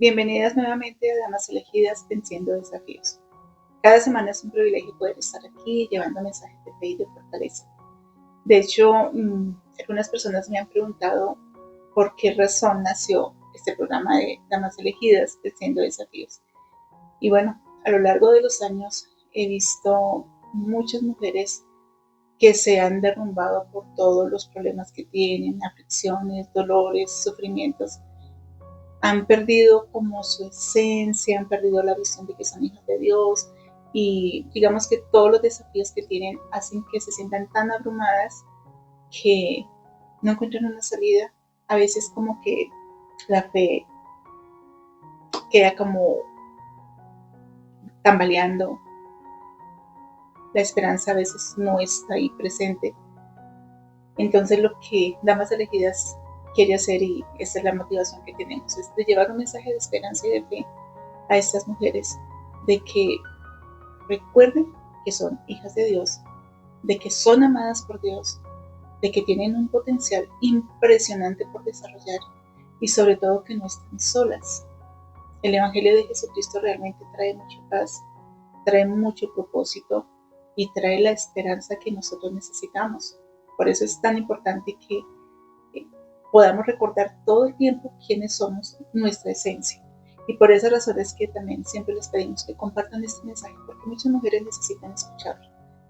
Bienvenidas nuevamente a Damas Elegidas Venciendo Desafíos. Cada semana es un privilegio poder estar aquí llevando mensajes de fe y de fortaleza. De hecho, algunas personas me han preguntado por qué razón nació este programa de Damas Elegidas Venciendo Desafíos. Y bueno, a lo largo de los años he visto muchas mujeres que se han derrumbado por todos los problemas que tienen, aflicciones, dolores, sufrimientos. Han perdido como su esencia, han perdido la visión de que son hijas de Dios y digamos que todos los desafíos que tienen hacen que se sientan tan abrumadas que no encuentran una salida. A veces como que la fe queda como tambaleando, la esperanza a veces no está ahí presente. Entonces lo que Damas Elegidas quiere hacer, y esa es la motivación que tenemos, es de llevar un mensaje de esperanza y de fe a estas mujeres, de que recuerden que son hijas de Dios, de que son amadas por Dios, de que tienen un potencial impresionante por desarrollar y sobre todo que no están solas. El Evangelio de Jesucristo realmente trae mucha paz, trae mucho propósito y trae la esperanza que nosotros necesitamos. Por eso es tan importante que podamos recordar todo el tiempo quiénes somos, nuestra esencia. Y por esa razón es que también siempre les pedimos que compartan este mensaje, porque muchas mujeres necesitan escucharlo,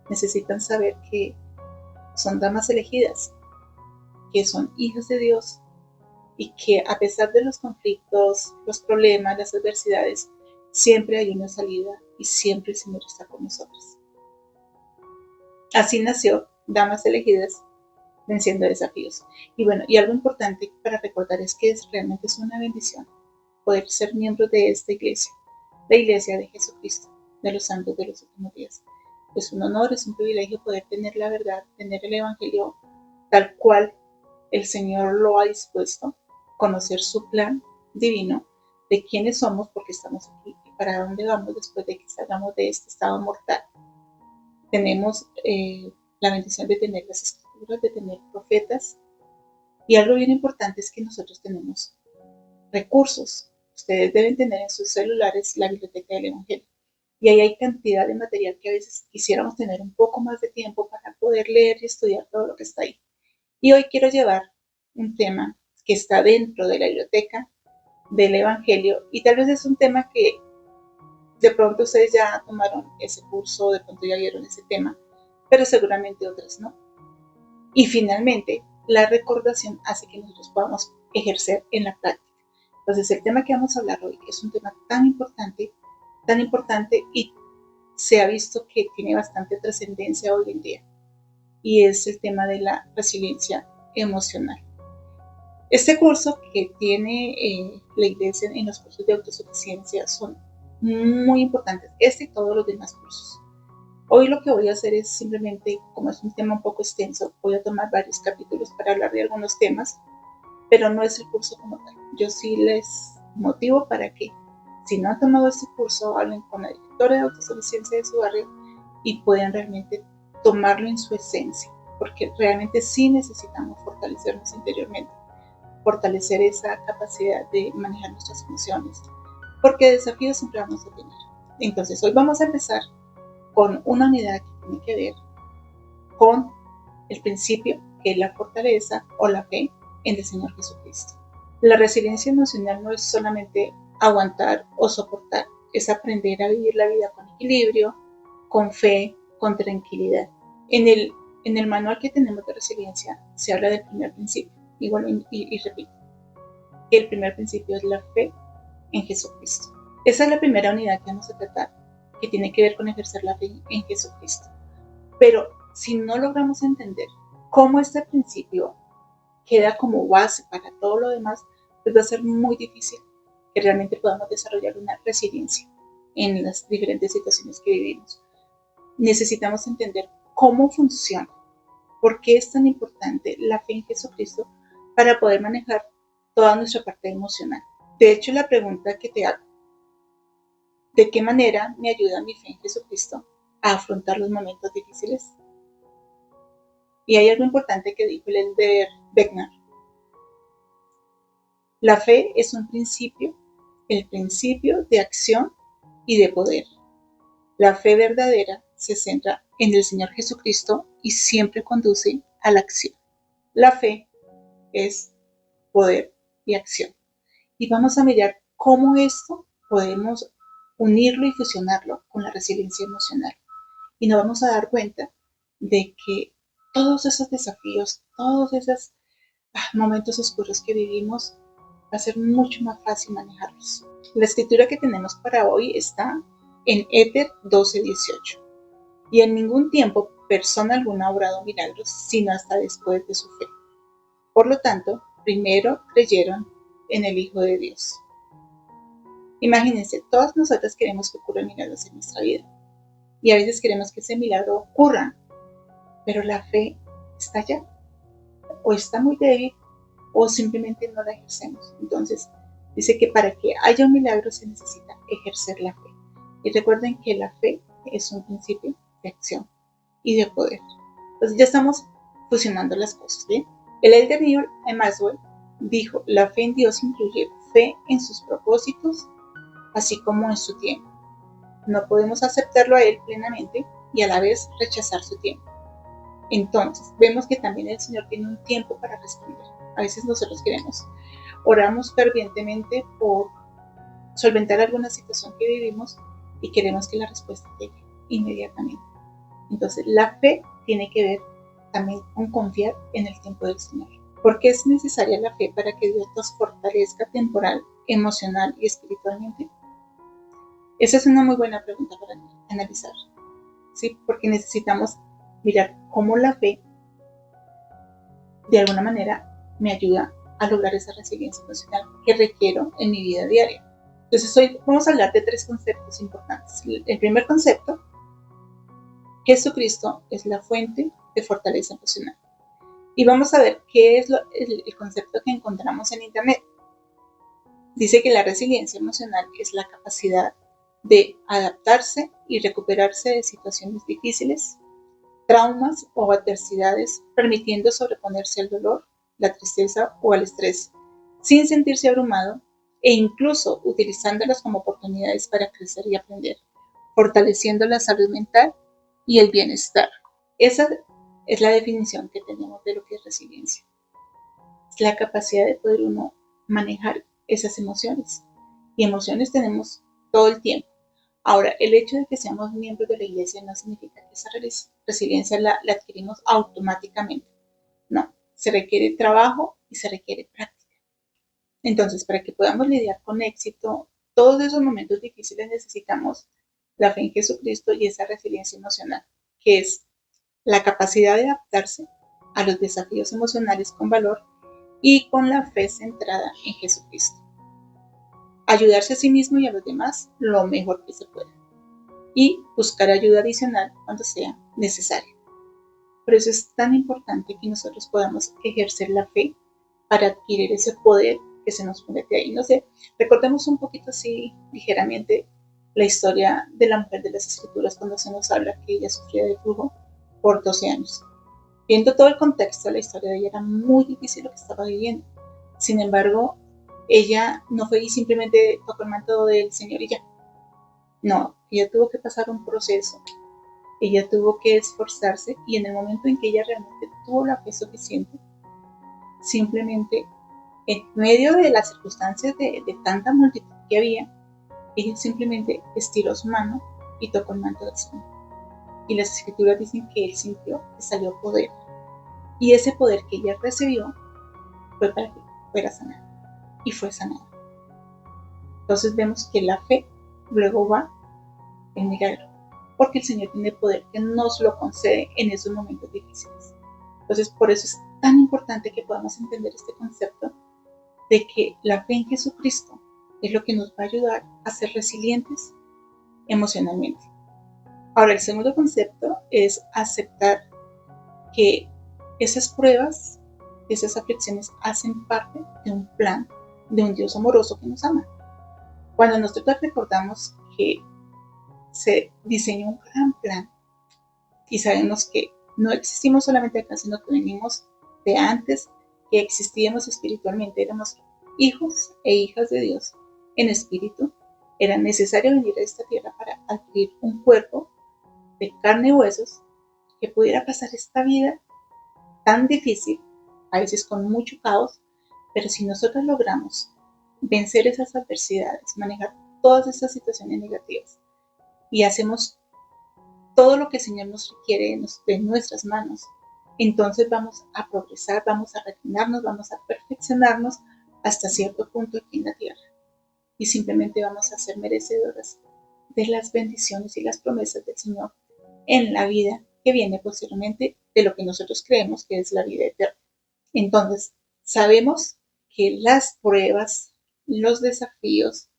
necesitan saber que son damas elegidas, que son hijas de Dios y que a pesar de los conflictos, los problemas, las adversidades, siempre hay una salida y siempre el Señor está con nosotros. Así nació Damas Elegidas Venciendo Desafíos. Y bueno, y algo importante para recordar es que realmente es una bendición poder ser miembros de esta iglesia, la iglesia de Jesucristo, de los santos de los últimos días. Es un honor, es un privilegio poder tener la verdad, tener el Evangelio tal cual el Señor lo ha dispuesto, conocer su plan divino de quiénes somos, porque estamos aquí y para dónde vamos después de que salgamos de este estado mortal. Tenemos la bendición de tener las escrituras, de tener profetas, y algo bien importante es que nosotros tenemos recursos. Ustedes deben tener en sus celulares la biblioteca del Evangelio. Y ahí hay cantidad de material que a veces quisiéramos tener un poco más de tiempo para poder leer y estudiar todo lo que está ahí. Y hoy quiero llevar un tema que está dentro de la biblioteca del Evangelio y tal vez es un tema que de pronto ustedes ya tomaron ese curso, de pronto ya vieron ese tema, pero seguramente otras no. Y finalmente, la recordación hace que nosotros podamos ejercer en la práctica. Entonces, el tema que vamos a hablar hoy es un tema tan importante y se ha visto que tiene bastante trascendencia hoy en día, y es el tema de la resiliencia emocional. Este curso que tiene la iglesia en los cursos de autosuficiencia son muy importantes, este y todos los demás cursos. Hoy lo que voy a hacer es simplemente, como es un tema un poco extenso, voy a tomar varios capítulos para hablar de algunos temas, pero no es el curso como tal. Yo sí les motivo para que, si no han tomado este curso, hablen con la directora de autosuficiencia de su barrio y puedan realmente tomarlo en su esencia, porque realmente sí necesitamos fortalecernos interiormente, fortalecer esa capacidad de manejar nuestras emociones, porque desafíos siempre vamos a tener. Entonces, hoy vamos a empezar con una unidad que tiene que ver con el principio, que es la fortaleza o la fe en el Señor Jesucristo. La resiliencia emocional no es solamente aguantar o soportar, es aprender a vivir la vida con equilibrio, con fe, con tranquilidad. En el manual que tenemos de resiliencia se habla del primer principio, y repito, que el primer principio es la fe en Jesucristo. Esa es la primera unidad que vamos a tratar, que tiene que ver con ejercer la fe en Jesucristo. Pero si no logramos entender cómo este principio queda como base para todo lo demás, pues va a ser muy difícil que realmente podamos desarrollar una resiliencia en las diferentes situaciones que vivimos. Necesitamos entender cómo funciona, por qué es tan importante la fe en Jesucristo para poder manejar toda nuestra parte emocional. De hecho, la pregunta que te hago, ¿de qué manera me ayuda mi fe en Jesucristo a afrontar los momentos difíciles? Y hay algo importante que dijo el elder Beckner. La fe es un principio el principio de acción y de poder. La fe verdadera se centra en el Señor Jesucristo y siempre conduce a la acción. La fe es poder y acción. Y vamos a mirar cómo esto podemos unirlo y fusionarlo con la resiliencia emocional. Y nos vamos a dar cuenta de que todos esos desafíos, todos esos momentos oscuros que vivimos, va a ser mucho más fácil manejarlos. La escritura que tenemos para hoy está en Éter 12:18. Y en ningún tiempo persona alguna ha obrado milagros, sino hasta después de su fe. Por lo tanto, primero creyeron en el Hijo de Dios. Imagínense, todas nosotras queremos que ocurran milagros en nuestra vida. Y a veces queremos que ese milagro ocurra, pero la fe está allá, o está muy débil, o simplemente no la ejercemos. Entonces, dice que para que haya un milagro se necesita ejercer la fe. Y recuerden que la fe es un principio de acción y de poder. Entonces ya estamos fusionando las cosas, ¿bien? El elder Neil Maxwell dijo, la fe en Dios incluye fe en sus propósitos, así como en su tiempo. No podemos aceptarlo a Él plenamente y a la vez rechazar su tiempo. Entonces, vemos que también el Señor tiene un tiempo para responder. A veces nosotros oramos fervientemente por solventar alguna situación que vivimos y queremos que la respuesta llegue inmediatamente. Entonces, la fe tiene que ver también con confiar en el tiempo del Señor. ¿Por qué es necesaria la fe para que Dios nos fortalezca temporal, emocional y espiritualmente? Esa es una muy buena pregunta para analizar, ¿sí? Porque necesitamos mirar cómo la fe de alguna manera me ayuda a lograr esa resiliencia emocional que requiero en mi vida diaria. Entonces hoy vamos a hablar de 3 conceptos importantes. El primer concepto, Jesucristo es la fuente de fortaleza emocional. Y vamos a ver qué es el concepto que encontramos en Internet. Dice que la resiliencia emocional es la capacidad de adaptarse y recuperarse de situaciones difíciles, traumas o adversidades, permitiendo sobreponerse al dolor, la tristeza o al estrés, sin sentirse abrumado e incluso utilizándolas como oportunidades para crecer y aprender, fortaleciendo la salud mental y el bienestar. Esa es la definición que tenemos de lo que es resiliencia. Es la capacidad de poder uno manejar esas emociones. Y emociones tenemos todo el tiempo. Ahora, el hecho de que seamos miembros de la iglesia no significa que esa resiliencia la adquirimos automáticamente. No, se requiere trabajo y se requiere práctica. Entonces, para que podamos lidiar con éxito todos esos momentos difíciles necesitamos la fe en Jesucristo y esa resiliencia emocional, que es la capacidad de adaptarse a los desafíos emocionales con valor y con la fe centrada en Jesucristo. Ayudarse a sí mismo y a los demás lo mejor que se pueda. Y buscar ayuda adicional cuando sea necesaria. Por eso es tan importante que nosotros podamos ejercer la fe para adquirir ese poder que se nos promete ahí. No sé, recordemos un poquito así ligeramente la historia de la mujer de las Escrituras cuando se nos habla que ella sufría de flujo por 12 años. Viendo todo el contexto de la historia de ella, era muy difícil lo que estaba viviendo. Sin embargo, ella no fue y simplemente tocó el manto del Señor y ya. No, ella tuvo que pasar un proceso. Ella tuvo que esforzarse y en el momento en que ella realmente tuvo la fe suficiente, simplemente en medio de las circunstancias de tanta multitud que había, ella simplemente estiró su mano y tocó el manto del Señor. Y las escrituras dicen que él sintió que salió poder. Y ese poder que ella recibió fue para que fuera sanada. Y fue sanada. Entonces vemos que la fe luego va en milagro. Porque el Señor tiene poder que nos lo concede en esos momentos difíciles. Entonces por eso es tan importante que podamos entender este concepto de que la fe en Jesucristo es lo que nos va a ayudar a ser resilientes emocionalmente. Ahora, el segundo concepto es aceptar que esas pruebas, esas aflicciones hacen parte de un plan de un Dios amoroso que nos ama. Cuando nosotros recordamos que se diseñó un gran plan y sabemos que no existimos solamente acá, sino que venimos de antes, que existíamos espiritualmente, éramos hijos e hijas de Dios. en espíritu, era necesario venir a esta tierra para adquirir un cuerpo de carne y huesos que pudiera pasar esta vida tan difícil, a veces con mucho caos, pero si nosotros logramos vencer esas adversidades, manejar todas estas situaciones negativas y hacemos todo lo que el Señor nos requiere de nuestras manos, entonces vamos a progresar, vamos a refinarnos, vamos a perfeccionarnos hasta cierto punto aquí en la tierra y simplemente vamos a ser merecedoras de las bendiciones y las promesas del Señor en la vida que viene posteriormente de lo que nosotros creemos que es la vida eterna. Entonces, sabemos que las pruebas, los desafíos,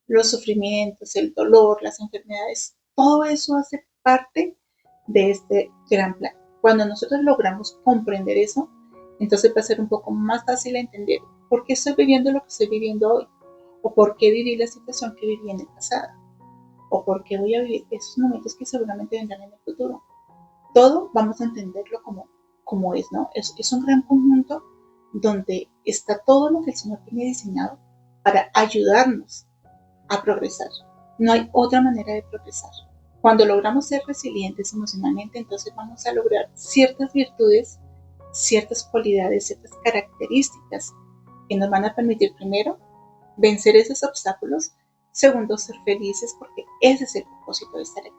los sufrimientos, el dolor, las enfermedades, todo eso hace parte de este gran plan. Cuando nosotros logramos comprender eso, entonces va a ser un poco más fácil entender por qué estoy viviendo lo que estoy viviendo hoy, o por qué viví la situación que viví en el pasado, o por qué voy a vivir esos momentos que seguramente vendrán en el futuro. Todo vamos a entenderlo como es, ¿no? Es un gran conjunto donde está todo lo que el Señor tiene diseñado para ayudarnos a progresar. No hay otra manera de progresar. Cuando logramos ser resilientes emocionalmente, entonces vamos a lograr ciertas virtudes, ciertas cualidades, ciertas características que nos van a permitir, primero, vencer esos obstáculos, segundo, ser felices, porque ese es el propósito de estar aquí.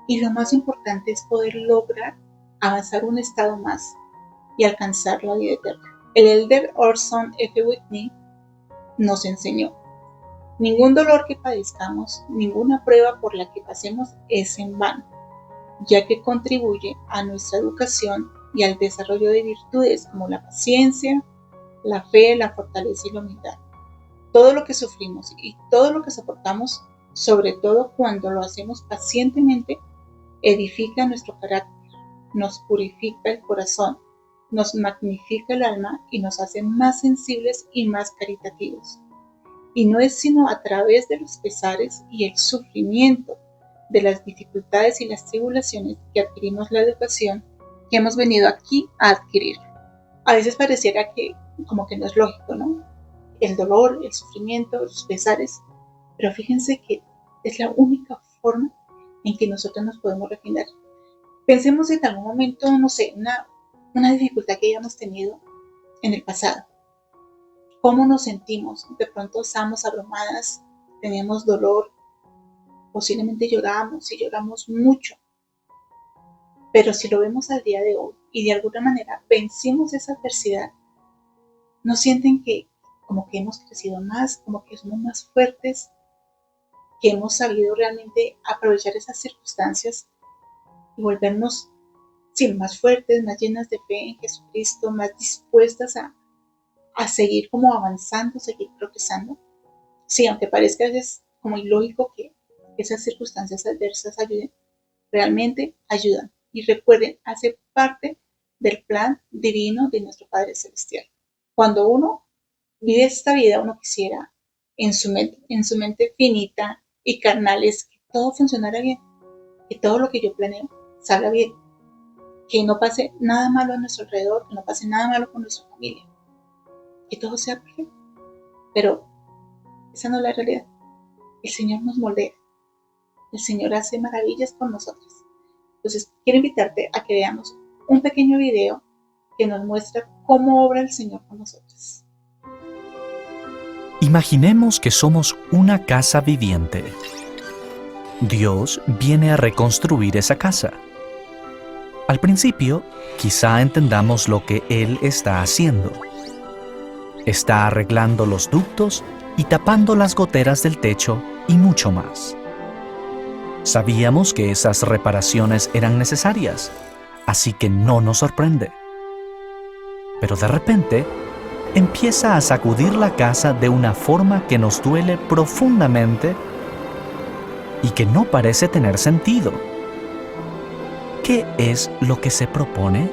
Y lo más importante es poder lograr avanzar un estado más y alcanzar la vida eterna. El elder Orson F. Whitney nos enseñó: ningún dolor que padezcamos, ninguna prueba por la que pasemos es en vano, ya que contribuye a nuestra educación y al desarrollo de virtudes como la paciencia, la fe, la fortaleza y la humildad. Todo lo que sufrimos y todo lo que soportamos, sobre todo cuando lo hacemos pacientemente, edifica nuestro carácter, nos purifica el corazón, nos magnifica el alma y nos hace más sensibles y más caritativos. Y no es sino a través de los pesares y el sufrimiento, de las dificultades y las tribulaciones que adquirimos la educación que hemos venido aquí a adquirir. A veces pareciera que como que no es lógico, ¿no? El dolor, el sufrimiento, los pesares, pero fíjense que es la única forma en que nosotros nos podemos refinar. Pensemos en algún momento, no sé, una dificultad que hayamos tenido en el pasado. ¿Cómo nos sentimos? De pronto estábamos abrumadas, teníamos dolor, posiblemente lloramos y lloramos mucho. Pero si lo vemos al día de hoy y de alguna manera vencimos esa adversidad, ¿no sienten que como que hemos crecido más, como que somos más fuertes, que hemos sabido realmente aprovechar esas circunstancias y volvernos más fuertes, más llenas de fe en Jesucristo, más dispuestas a seguir como avanzando, seguir progresando? Sí, aunque parezca a veces como ilógico que esas circunstancias adversas ayuden, realmente ayudan. Y recuerden, hace parte del plan divino de nuestro Padre Celestial. Cuando uno vive esta vida, uno quisiera en su mente finita y carnal es que todo funcionara bien, que todo lo que yo planeo salga bien, que no pase nada malo a nuestro alrededor, que no pase nada malo con nuestra familia, que todo sea perfecto. Pero esa no es la realidad. El Señor nos moldea, el Señor hace maravillas con nosotros. Entonces quiero invitarte a que veamos un pequeño video que nos muestra cómo obra el Señor con nosotros. Imaginemos que somos una casa viviente. Dios viene a reconstruir esa casa. Al principio, quizá entendamos lo que Él está haciendo. Está arreglando los ductos y tapando las goteras del techo y mucho más. Sabíamos que esas reparaciones eran necesarias, así que no nos sorprende. Pero de repente, empieza a sacudir la casa de una forma que nos duele profundamente y que no parece tener sentido. ¿Qué es lo que se propone?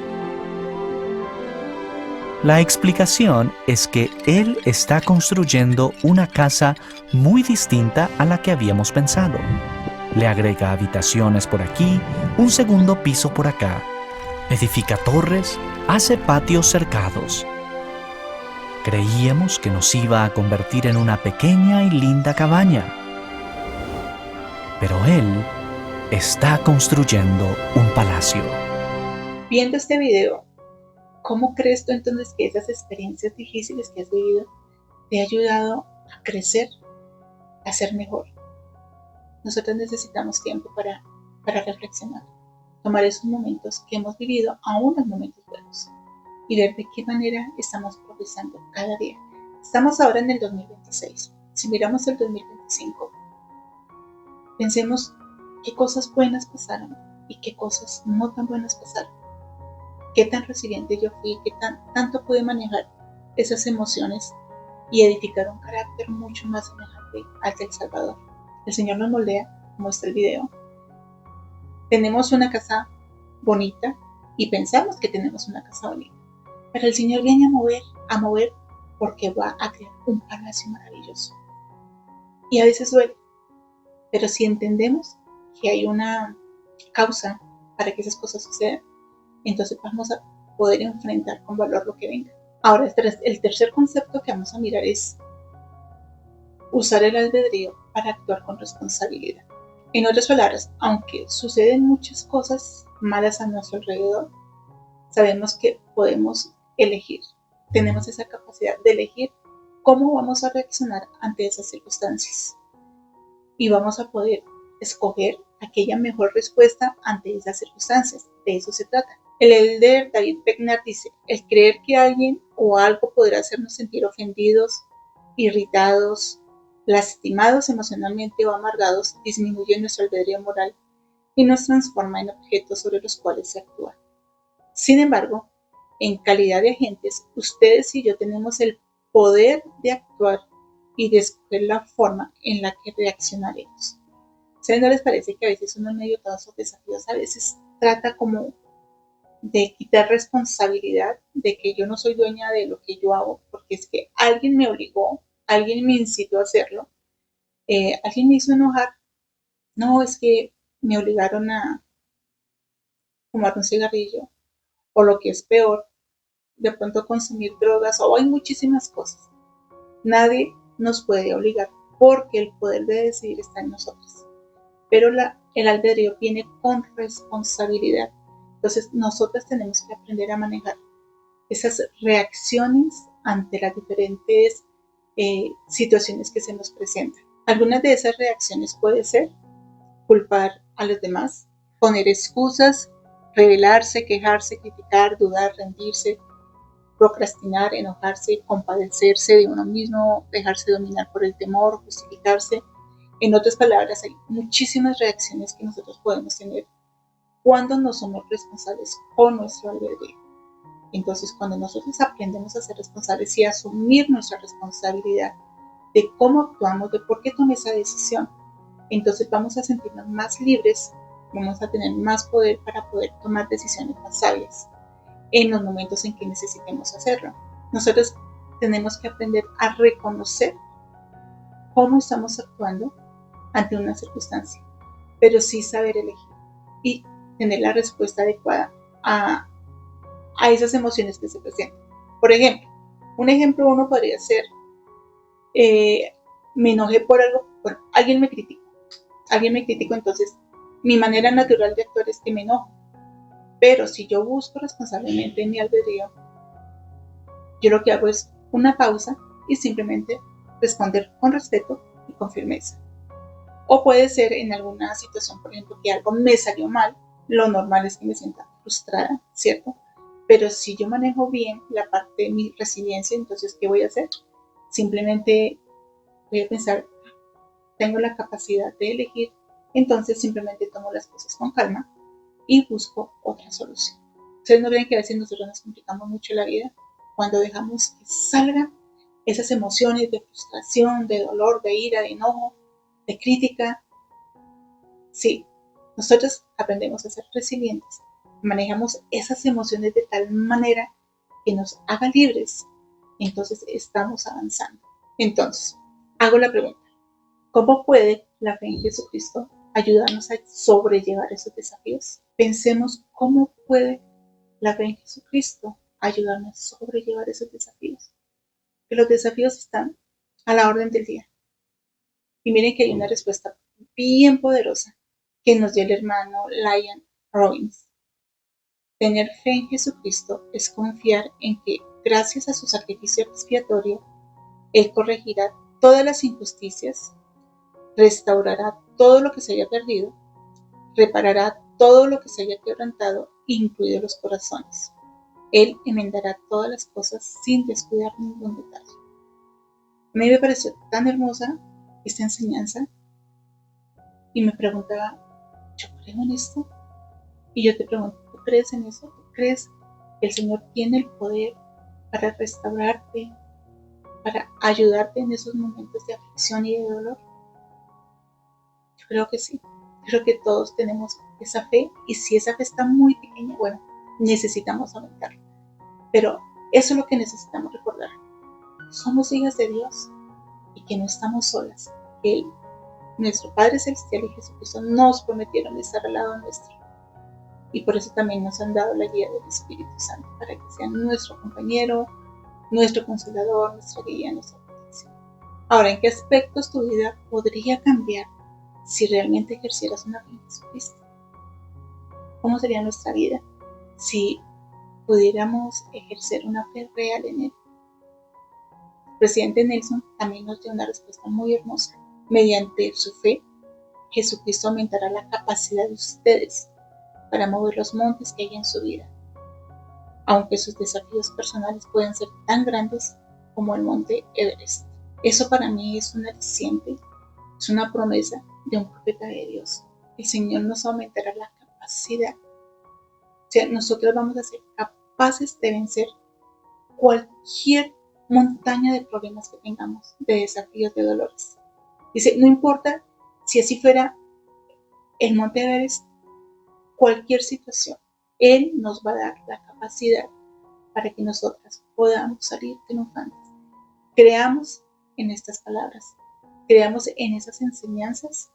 La explicación es que Él está construyendo una casa muy distinta a la que habíamos pensado. Le agrega habitaciones por aquí, un segundo piso por acá, edifica torres, hace patios cercados. Creíamos que nos iba a convertir en una pequeña y linda cabaña. Pero Él está construyendo un palacio. Viendo este video, ¿cómo crees tú entonces que esas experiencias difíciles que has vivido te ha ayudado a crecer, a ser mejor? Nosotros necesitamos tiempo para reflexionar, tomar esos momentos que hemos vivido, aún los momentos buenos, y ver de qué manera estamos progresando cada día. Estamos ahora en el 2026. Si miramos el 2025, pensemos qué cosas buenas pasaron y qué cosas no tan buenas pasaron. Qué tan resiliente yo fui, qué tanto pude manejar esas emociones y edificar un carácter mucho más semejante al del Salvador. El Señor nos moldea, como está el video. Tenemos una casa bonita y pensamos que tenemos una casa bonita, pero el Señor viene a mover porque va a crear un palacio maravilloso. Y a veces duele, pero si entendemos que hay una causa para que esas cosas sucedan, entonces vamos a poder enfrentar con valor lo que venga. Ahora, el tercer concepto que vamos a mirar es usar el albedrío para actuar con responsabilidad. En otras palabras, aunque suceden muchas cosas malas a nuestro alrededor, sabemos que podemos elegir. Tenemos esa capacidad de elegir cómo vamos a reaccionar ante esas circunstancias. Y vamos a poder escoger aquella mejor respuesta ante esas circunstancias. De eso se trata. El elder David Beckner dice: el creer que alguien o algo podrá hacernos sentir ofendidos, irritados, lastimados emocionalmente o amargados disminuye nuestro albedrío moral y nos transforma en objetos sobre los cuales se actúa. Sin embargo, en calidad de agentes, ustedes y yo tenemos el poder de actuar y de escoger la forma en la que reaccionaremos. ¿Ustedes no les parece que a veces uno en medio de todos esos desafíos a veces trata como de quitar responsabilidad de que yo no soy dueña de lo que yo hago, porque es que alguien me obligó, alguien me incitó a hacerlo, alguien me hizo enojar? No, es que me obligaron a fumar un cigarrillo, o lo que es peor, de pronto consumir drogas, o hay muchísimas cosas. Nadie nos puede obligar porque el poder de decidir está en nosotros. Pero el albedrío viene con responsabilidad. Entonces nosotras tenemos que aprender a manejar esas reacciones ante las diferentes situaciones que se nos presentan. Algunas de esas reacciones puede ser culpar a los demás, poner excusas, rebelarse, quejarse, criticar, dudar, rendirse, procrastinar, enojarse, compadecerse de uno mismo, dejarse dominar por el temor, justificarse. En otras palabras, hay muchísimas reacciones que nosotros podemos tener cuando no somos responsables con nuestro albedrío. Entonces, cuando nosotros aprendemos a ser responsables y a asumir nuestra responsabilidad de cómo actuamos, de por qué tomé esa decisión, entonces vamos a sentirnos más libres, vamos a tener más poder para poder tomar decisiones más sabias en los momentos en que necesitemos hacerlo. Nosotros tenemos que aprender a reconocer cómo estamos actuando ante una circunstancia, pero sí saber elegir y tener la respuesta adecuada a esas emociones que se presentan. Por ejemplo, un ejemplo uno podría ser, me enojé por algo, bueno, alguien me criticó, entonces mi manera natural de actuar es que me enojo. Pero si yo busco responsablemente en mi albedrío, yo lo que hago es una pausa y simplemente responder con respeto y con firmeza. O puede ser en alguna situación, por ejemplo, que algo me salió mal, lo normal es que me sienta frustrada, ¿cierto? Pero si yo manejo bien la parte de mi resiliencia, entonces, ¿qué voy a hacer? Simplemente voy a pensar, tengo la capacidad de elegir, entonces simplemente tomo las cosas con calma y busco otra solución. ¿Ustedes no creen que a veces nosotros nos complicamos mucho la vida cuando dejamos que salgan esas emociones de frustración, de dolor, de ira, de enojo, de crítica? Sí, nosotros aprendemos a ser resilientes, manejamos esas emociones de tal manera que nos haga libres, entonces estamos avanzando. Entonces, hago la pregunta: ¿cómo puede la fe en Jesucristo ayudarnos a sobrellevar esos desafíos? Pensemos cómo puede la fe en Jesucristo ayudarnos a sobrellevar esos desafíos. que los desafíos están a la orden del día. Y miren que hay una respuesta bien poderosa que nos dio el hermano Lyon Robbins. Tener fe en Jesucristo es confiar en que, gracias a su sacrificio expiatorio, Él corregirá todas las injusticias, restaurará todo lo que se haya perdido, reparará todo lo que se haya quebrantado, incluidos los corazones. Él enmendará todas las cosas sin descuidar ningún detalle. A mí me pareció tan hermosa esta enseñanza y me preguntaba, ¿yo creo en esto? Y yo te pregunto, ¿tú crees en eso? ¿Tú crees que el Señor tiene el poder para restaurarte, para ayudarte en esos momentos de aflicción y de dolor? Yo creo que sí. Creo que todos tenemos esa fe y si esa fe está muy pequeña, bueno, necesitamos aumentarla. Pero eso es lo que necesitamos recordar. Somos hijas de Dios y que no estamos solas. Él, nuestro Padre Celestial y Jesucristo nos prometieron estar al lado nuestro. Y por eso también nos han dado la guía del Espíritu Santo, para que sea nuestro compañero, nuestro consolador, nuestra guía, nuestra protección. Ahora, ¿en qué aspectos tu vida podría cambiar si realmente ejercieras una fe en Jesucristo? ¿Cómo sería nuestra vida si pudiéramos ejercer una fe real en Él? El presidente Nelson también nos dio una respuesta muy hermosa. Mediante su fe, Jesucristo aumentará la capacidad de ustedes para mover los montes que hay en su vida, aunque sus desafíos personales pueden ser tan grandes como el monte Everest. Eso para mí es un aliciente, es una promesa de un profeta de Dios. El Señor nos aumentará la capacidad. O sea, nosotros vamos a ser capaces de vencer cualquier montaña de problemas que tengamos, de desafíos, de dolores. Dice, no importa si así fuera el monte Everest, cualquier situación, Él nos va a dar la capacidad para que nosotras podamos salir triunfantes. Creamos en estas palabras, creamos en esas enseñanzas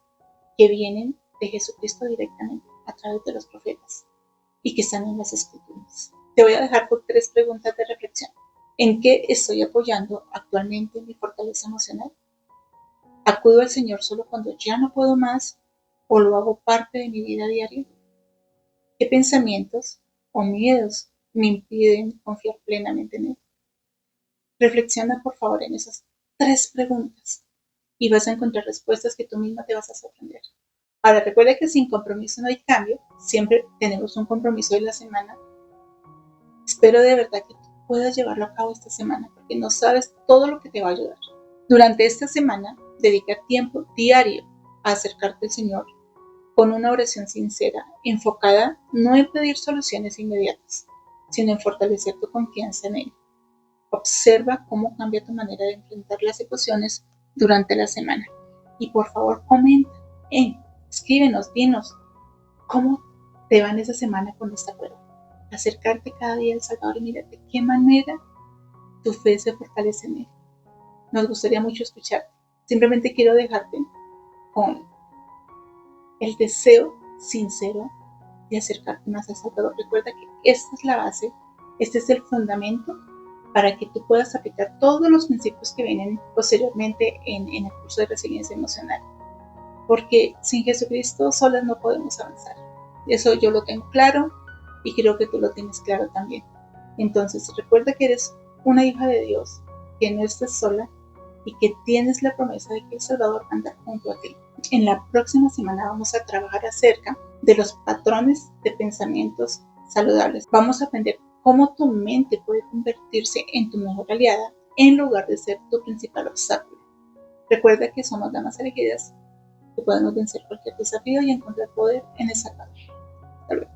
que vienen de Jesucristo directamente a través de los profetas y que están en las Escrituras. Te voy a dejar con 3 preguntas de reflexión. ¿En qué estoy apoyando actualmente mi fortaleza emocional? ¿Acudo al Señor solo cuando ya no puedo más o lo hago parte de mi vida diaria? ¿Qué pensamientos o miedos me impiden confiar plenamente en Él? Reflexiona por favor en esas 3 preguntas y vas a encontrar respuestas que tú misma te vas a sorprender. Ahora recuerda que sin compromiso no hay cambio, siempre tenemos un compromiso de la semana. Espero de verdad que tú puedas llevarlo a cabo esta semana porque no sabes todo lo que te va a ayudar. Durante esta semana, dedica tiempo diario a acercarte al Señor con una oración sincera, enfocada no en pedir soluciones inmediatas, sino en fortalecer tu confianza en Él. Observa cómo cambia tu manera de enfrentar las situaciones durante la semana. Y por favor, comenta, escríbenos, dinos cómo te va en esa semana con esta prueba. Acercarte cada día al Salvador y mira de qué manera tu fe se fortalece en Él. Nos gustaría mucho escucharte. Simplemente quiero dejarte con el deseo sincero de acercarte más al Salvador. Recuerda que esta es la base, este es el fundamento para que tú puedas aplicar todos los principios que vienen posteriormente en el curso de resiliencia emocional. Porque sin Jesucristo solas no podemos avanzar. Eso yo lo tengo claro y creo que tú lo tienes claro también. Entonces recuerda que eres una hija de Dios, que no estás sola y que tienes la promesa de que el Salvador anda junto a ti. En la próxima semana vamos a trabajar acerca de los patrones de pensamientos saludables. Vamos a aprender cómo tu mente puede convertirse en tu mejor aliada en lugar de ser tu principal obstáculo. Recuerda que somos damas elegidas, que podemos vencer cualquier desafío y encontrar poder en el Salvador. Hasta luego.